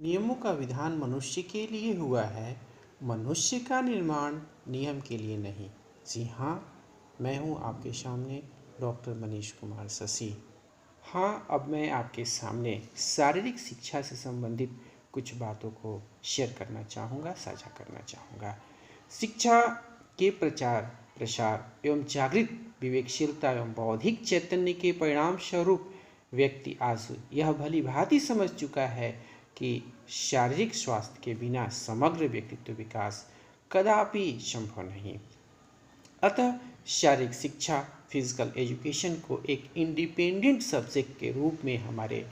नियमों का विधान मनुष्य के लिए हुआ है, मनुष्य का निर्माण नियम के लिए नहीं। जी हाँ, मैं हूँ आपके सामने डॉक्टर मनीष कुमार शशि। हाँ, अब मैं आपके सामने शारीरिक शिक्षा से संबंधित कुछ बातों को शेयर करना चाहूँगा, साझा करना चाहूँगा। शिक्षा के प्रचार प्रसार एवं जागृत विवेकशीलता एवं बौद्धिक चैतन्य के परिणाम स्वरूप व्यक्ति आज यह भली भांति समझ चुका है कि शारीरिक स्वास्थ्य के बिना समग्र व्यक्तित्व विकास कदापि संभव नहीं। अतः शारीरिक शिक्षा फिजिकल एजुकेशन को एक इंडिपेंडेंट सब्जेक्ट के रूप में हमारे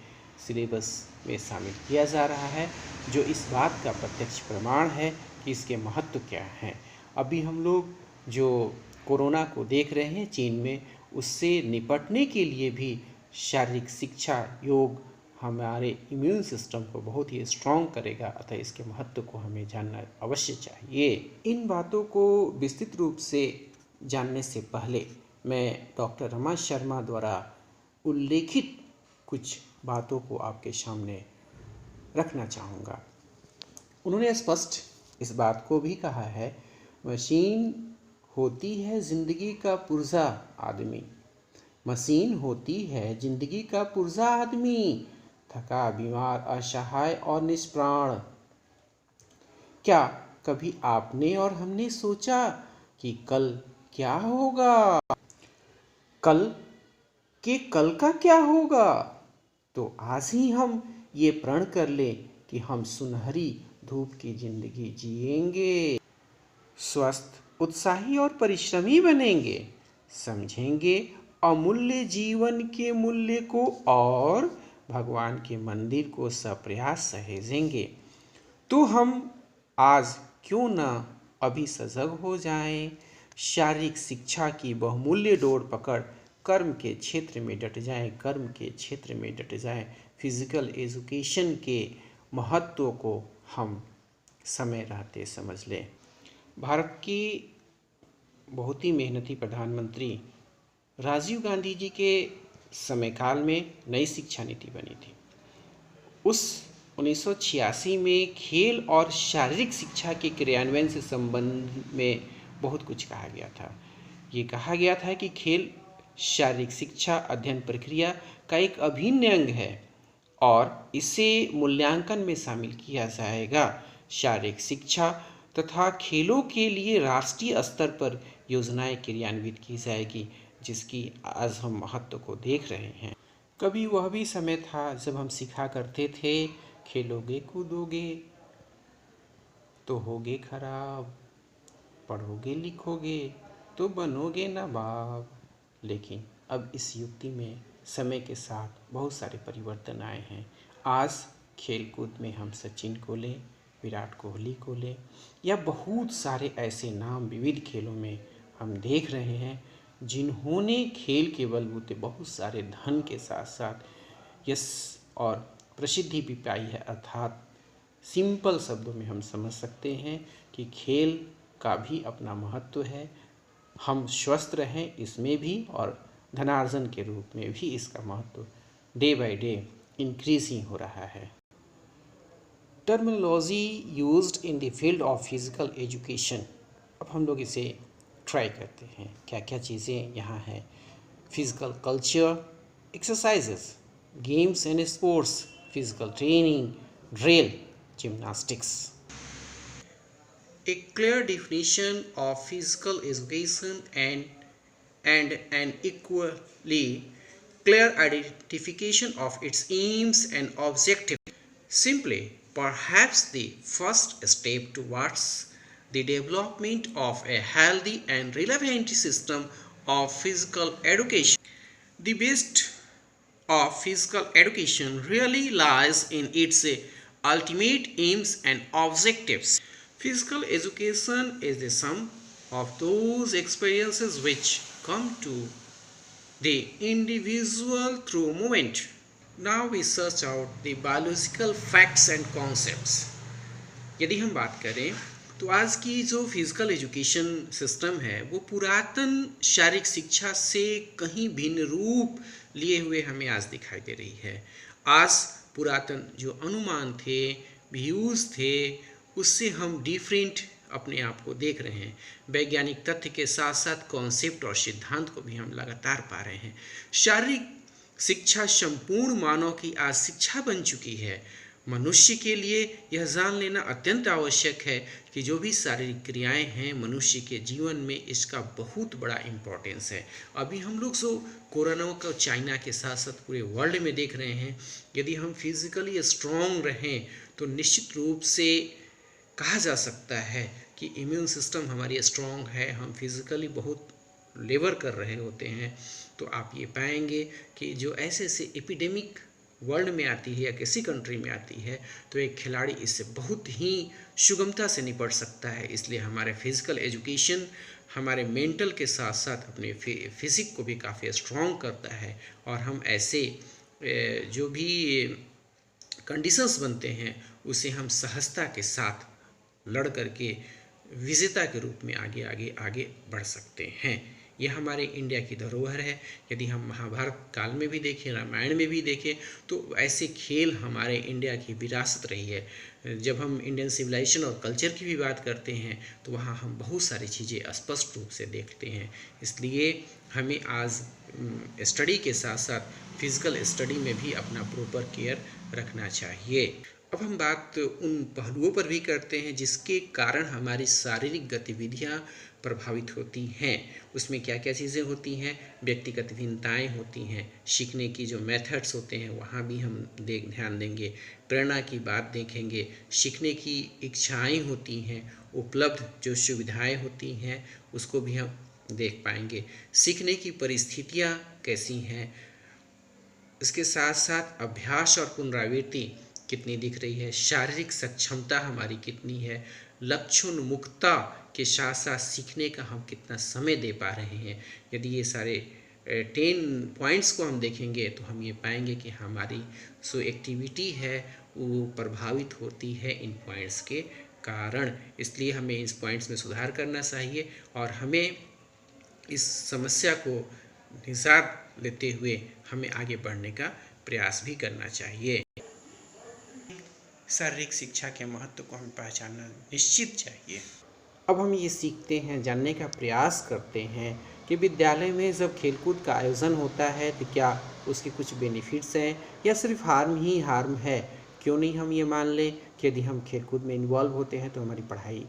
सिलेबस में शामिल किया जा रहा है, जो इस बात का प्रत्यक्ष प्रमाण है कि इसके महत्व क्या हैं। अभी हम लोग जो कोरोना को देख रहे हैं चीन में, उससे निपटने के लिए भी शारीरिक शिक्षा योग हमारे इम्यून सिस्टम को बहुत ही स्ट्रॉन्ग करेगा। अतः इसके महत्व को हमें जानना अवश्य चाहिए। इन बातों को विस्तृत रूप से जानने से पहले मैं डॉक्टर रमा शर्मा द्वारा उल्लेखित कुछ बातों को आपके सामने रखना चाहूँगा। उन्होंने स्पष्ट इस बात को भी कहा है, मशीन होती है जिंदगी का पुर्जा आदमी, मशीन होती है जिंदगी का पुर्जा आदमी, थका बीमार असहाय और निष्प्राण। क्या कभी आपने और हमने सोचा कि कल क्या होगा? कल का क्या होगा? तो आज ही हम ये प्रण कर लें कि हम सुनहरी धूप की जिंदगी जिएंगे, स्वस्थ उत्साही और परिश्रमी बनेंगे, समझेंगे अमूल्य जीवन के मूल्य को और भगवान के मंदिर को सप्रयास सहेजेंगे। तो हम आज क्यों न अभी सजग हो जाएं, शारीरिक शिक्षा की बहुमूल्य डोर पकड़ कर्म के क्षेत्र में डट जाएं, कर्म के क्षेत्र में डट जाएं। फिजिकल एजुकेशन के महत्व को हम समय रहते समझ लें। भारत की बहुत ही मेहनती प्रधानमंत्री राजीव गांधी जी के समय काल में नई शिक्षा नीति बनी थी। उस 1986 में खेल और शारीरिक शिक्षा के क्रियान्वयन से संबंध में बहुत कुछ कहा गया था। ये कहा गया था कि खेल शारीरिक शिक्षा अध्ययन प्रक्रिया का एक अभिन्न अंग है और इसे मूल्यांकन में शामिल किया जाएगा। शारीरिक शिक्षा तथा खेलों के लिए राष्ट्रीय स्तर पर योजनाएं क्रियान्वित की जाएगी, जिसकी आज हम महत्व को देख रहे हैं। कभी वह भी समय था जब हम सिखा करते थे, खेलोगे कूदोगे तो होगे खराब, पढ़ोगे लिखोगे तो बनोगे नवाब। लेकिन अब इस युक्ति में समय के साथ बहुत सारे परिवर्तन आए हैं। आज खेल कूद में हम सचिन को लें, विराट कोहली को लें, या बहुत सारे ऐसे नाम विविध खेलों में हम देख रहे हैं जिन्होंने खेल के बलबूते बहुत सारे धन के साथ साथ यश और प्रसिद्धि भी पाई है। अर्थात सिंपल शब्दों में हम समझ सकते हैं कि खेल का भी अपना महत्व है। हम स्वस्थ रहें इसमें भी, और धनार्जन के रूप में भी इसका महत्व डे बाय डे इंक्रीजिंग हो रहा है। Terminology used in the field of physical education. अब हम लोग इसे ट्राई करते हैं, क्या क्या चीज़ें यहाँ हैं। Physical culture, exercises, games and sports, physical training, drill, gymnastics. A clear definition of physical education and an equally clear identification of its aims and objectives. Simply, perhaps the first step towards the development of a healthy and relevant system of physical education. The best of physical education really lies in its ultimate aims and objectives. Physical education is the sum of those experiences which come to the individual through movement. Now we search out the biological facts and concepts. यदि हम बात करें तो आज की जो physical education system है वो पुरातन शारीरिक शिक्षा से कहीं भिन्न रूप लिए हुए हमें आज दिखाई दे रही है। आज पुरातन जो अनुमान थे व्यूज़ थे उससे हम डिफरेंट अपने आप को देख रहे हैं। वैज्ञानिक तथ्य के साथ साथ कॉन्सेप्ट और सिद्धांत को भी हम लगातार पा रहे हैं। शारीरिक शिक्षा संपूर्ण मानव की आज शिक्षा बन चुकी है। मनुष्य के लिए यह जान लेना अत्यंत आवश्यक है कि जो भी शारीरिक क्रियाएं हैं मनुष्य के जीवन में, इसका बहुत बड़ा इम्पोर्टेंस है। अभी हम लोग कोरोना को चाइना के साथ साथ पूरे वर्ल्ड में देख रहे हैं। यदि हम फिजिकली स्ट्रांग रहें तो निश्चित रूप से कहा जा सकता है कि इम्यून सिस्टम हमारी स्ट्रांग है, हम फिजिकली बहुत लेबर कर रहे होते हैं। तो आप ये पाएंगे कि जो ऐसे ऐसे एपिडेमिक वर्ल्ड में आती है या किसी कंट्री में आती है तो एक खिलाड़ी इससे बहुत ही सुगमता से निपट सकता है। इसलिए हमारे फिजिकल एजुकेशन हमारे मेंटल के साथ साथ अपने फिजिक को भी काफ़ी स्ट्रॉन्ग करता है, और हम ऐसे जो भी कंडीशंस बनते हैं उसे हम सहजता के साथ लड़ करके विजेता के रूप में आगे आगे आगे बढ़ सकते हैं। यह हमारे इंडिया की धरोहर है। यदि हम महाभारत काल में भी देखें, रामायण में भी देखें, तो ऐसे खेल हमारे इंडिया की विरासत रही है। जब हम इंडियन सिविलाइजेशन और कल्चर की भी बात करते हैं तो वहाँ हम बहुत सारी चीज़ें स्पष्ट रूप से देखते हैं। इसलिए हमें आज स्टडी के साथ साथ फिजिकल स्टडी में भी अपना प्रॉपर केयर रखना चाहिए। अब हम बात उन पहलुओं पर भी करते हैं जिसके कारण हमारी शारीरिक गतिविधियां प्रभावित होती हैं। उसमें क्या क्या चीज़ें होती हैं? व्यक्तिगत भिन्नताएं होती हैं, सीखने की जो मेथड्स होते हैं वहाँ भी हम ध्यान देंगे, प्रेरणा की बात देखेंगे, सीखने की इच्छाएं होती हैं, उपलब्ध जो सुविधाएं होती हैं उसको भी हम देख पाएंगे, सीखने की परिस्थितियाँ कैसी हैं, इसके साथ साथ अभ्यास और पुनरावृत्ति कितनी दिख रही है, शारीरिक सक्षमता हमारी कितनी है, लक्ष्योन्मुखता के साथ साथ सीखने का हम कितना समय दे पा रहे हैं। यदि ये सारे 10 पॉइंट्स को हम देखेंगे तो हम ये पाएंगे कि हमारी जो एक्टिविटी है वो प्रभावित होती है इन पॉइंट्स के कारण। इसलिए हमें इस पॉइंट्स में सुधार करना चाहिए और हमें इस समस्या को निजात लेते हुए हमें आगे बढ़ने का प्रयास भी करना चाहिए। शारीरिक शिक्षा के महत्व को हमें पहचानना निश्चित चाहिए। अब हम ये सीखते हैं, जानने का प्रयास करते हैं कि विद्यालय में जब खेलकूद का आयोजन होता है तो क्या उसके कुछ बेनिफिट्स हैं या सिर्फ हार्म ही हार्म है। क्यों नहीं हम ये मान लें कि यदि हम खेलकूद में इन्वॉल्व होते हैं तो हमारी पढ़ाई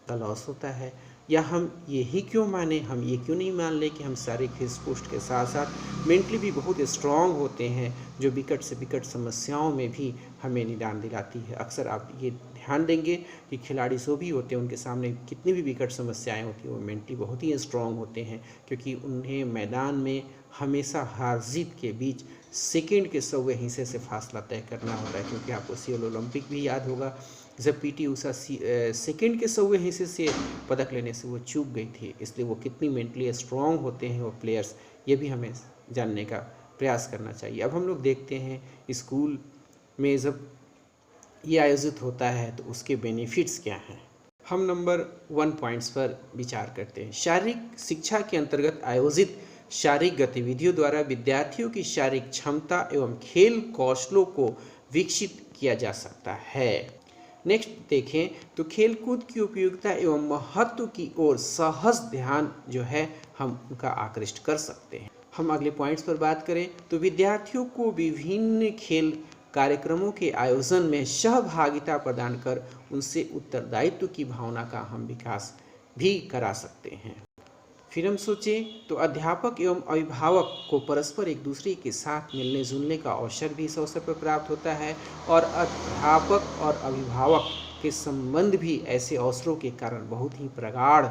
का लॉस होता है, या हम यही क्यों माने, हम ये क्यों नहीं मान लें कि हम शारीरिक हृष्ट-पुष्ट के साथ साथ मेंटली भी बहुत स्ट्रांग होते हैं, जो विकट से विकट समस्याओं में भी हमें निदान दिलाती है। अक्सर आप ये ध्यान देंगे कि खिलाड़ी जो भी होते हैं उनके सामने कितनी भी विकट समस्याएं होती हैं वो मेंटली बहुत ही स्ट्रांग होते हैं, क्योंकि उन्हें मैदान में हमेशा हार जीत के बीच सेकेंड के 100वें हिस्से से फासला तय करना होता है। क्योंकि आपको सियोल ओलंपिक भी याद होगा, जब पीटी उषा सेकेंड के 100वें हिस्से से पदक लेने से वो चूक गई थी। इसलिए वो कितनी मेंटली स्ट्रांग होते हैं वो प्लेयर्स, ये भी हमें जानने का प्रयास करना चाहिए। अब हम लोग देखते हैं स्कूल में जब ये आयोजित होता है तो उसके बेनिफिट्स क्या हैं। हम नंबर 1 पॉइंट्स पर विचार करते हैं। शारीरिक शिक्षा के अंतर्गत आयोजित शारीरिक गतिविधियों द्वारा विद्यार्थियों की शारीरिक क्षमता एवं खेल कौशलों को विकसित किया जा सकता है। नेक्स्ट देखें तो खेलकूद की उपयोगिता एवं महत्व की ओर सहज ध्यान जो है हम उनका आकृष्ट कर सकते हैं। हम अगले पॉइंट्स पर बात करें तो विद्यार्थियों को विभिन्न खेल कार्यक्रमों के आयोजन में सहभागिता प्रदान कर उनसे उत्तरदायित्व की भावना का हम विकास भी करा सकते हैं। फिर हम सोचें तो अध्यापक एवं अभिभावक को परस्पर एक दूसरे के साथ मिलने जुलने का अवसर भी इस अवसर पर प्राप्त होता है, और अध्यापक और अभिभावक के संबंध भी ऐसे अवसरों के कारण बहुत ही प्रगाढ़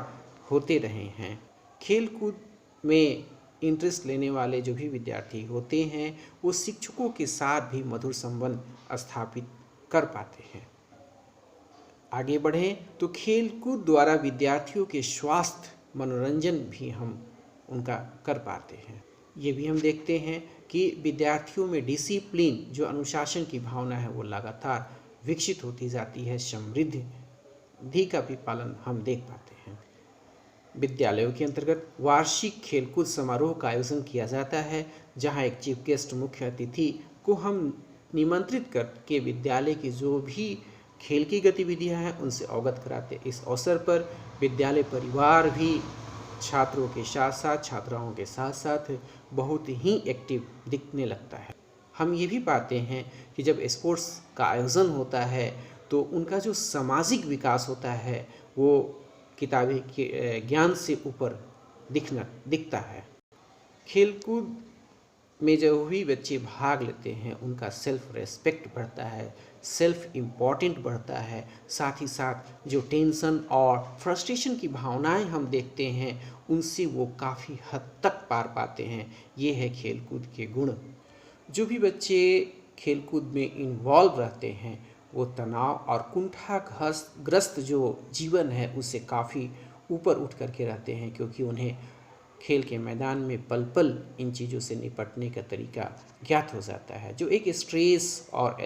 होते रहे हैं। खेल कूद में इंटरेस्ट लेने वाले जो भी विद्यार्थी होते हैं वो शिक्षकों के साथ भी मधुर संबंध स्थापित कर पाते हैं। आगे बढ़ें तो खेल कूद द्वारा विद्यार्थियों के स्वास्थ्य मनोरंजन भी हम उनका कर पाते हैं। ये भी हम देखते हैं कि विद्यार्थियों में डिसिप्लिन जो अनुशासन की भावना है वो लगातार विकसित होती जाती है, समृद्धि का भी पालन हम देख पाते हैं। विद्यालयों के अंतर्गत वार्षिक खेलकूद समारोह का आयोजन किया जाता है, जहां एक चीफ गेस्ट मुख्य अतिथि को हम निमंत्रित करके विद्यालय की जो भी खेल की गतिविधियां हैं उनसे अवगत कराते। इस अवसर पर विद्यालय परिवार भी छात्रों के साथ साथ छात्राओं के साथ साथ बहुत ही एक्टिव दिखने लगता है। हम ये भी पाते हैं कि जब स्पोर्ट्स का आयोजन होता है तो उनका जो सामाजिक विकास होता है वो किताबी के ज्ञान से ऊपर दिखता है। खेलकूद में जो भी बच्चे भाग लेते हैं उनका सेल्फ रेस्पेक्ट बढ़ता है, सेल्फ इम्पॉर्टेंट बढ़ता है, साथ ही साथ जो टेंशन और फ्रस्ट्रेशन की भावनाएं हम देखते हैं उनसे वो काफ़ी हद तक पार पाते हैं। ये है खेलकूद के गुण। जो भी बच्चे खेलकूद में इन्वॉल्व रहते हैं वो तनाव और कुंठाग्रस्त जो जीवन है उससे काफ़ी ऊपर उठ करके रहते हैं, क्योंकि उन्हें खेल के मैदान में पल पल इन चीज़ों से निपटने का तरीका ज्ञात हो जाता है। जो एक स्ट्रेस और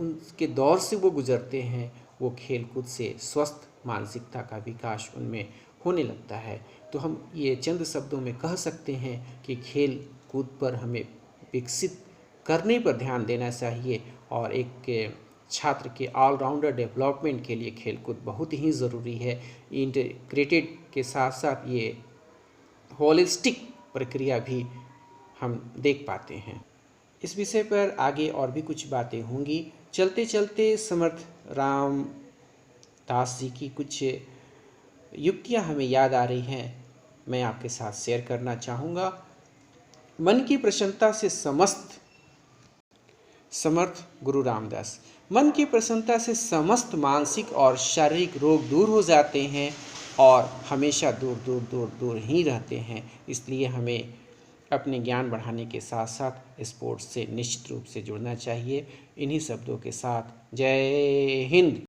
उनके दौर से वो गुजरते हैं वो खेलकूद से स्वस्थ मानसिकता का विकास उनमें होने लगता है। तो हम ये चंद शब्दों में कह सकते हैं कि खेल कूद पर हमें विकसित करने पर ध्यान देना चाहिए और एक छात्र के ऑलराउंडर डेवलपमेंट के लिए खेलकूद बहुत ही ज़रूरी है। इंटीग्रेटेड के साथ साथ ये होलिस्टिक प्रक्रिया भी हम देख पाते हैं। इस विषय पर आगे और भी कुछ बातें होंगी। चलते चलते समर्थ रामदास जी की कुछ युक्तियां हमें याद आ रही हैं, मैं आपके साथ शेयर करना चाहूँगा। मन की प्रसन्नता से समर्थ गुरु रामदास, मन की प्रसन्नता से समस्त मानसिक और शारीरिक रोग दूर हो जाते हैं और हमेशा दूर दूर दूर दूर ही रहते हैं। इसलिए हमें अपने ज्ञान बढ़ाने के साथ साथ स्पोर्ट्स से निश्चित रूप से जुड़ना चाहिए। इन्हीं शब्दों के साथ जय हिंद।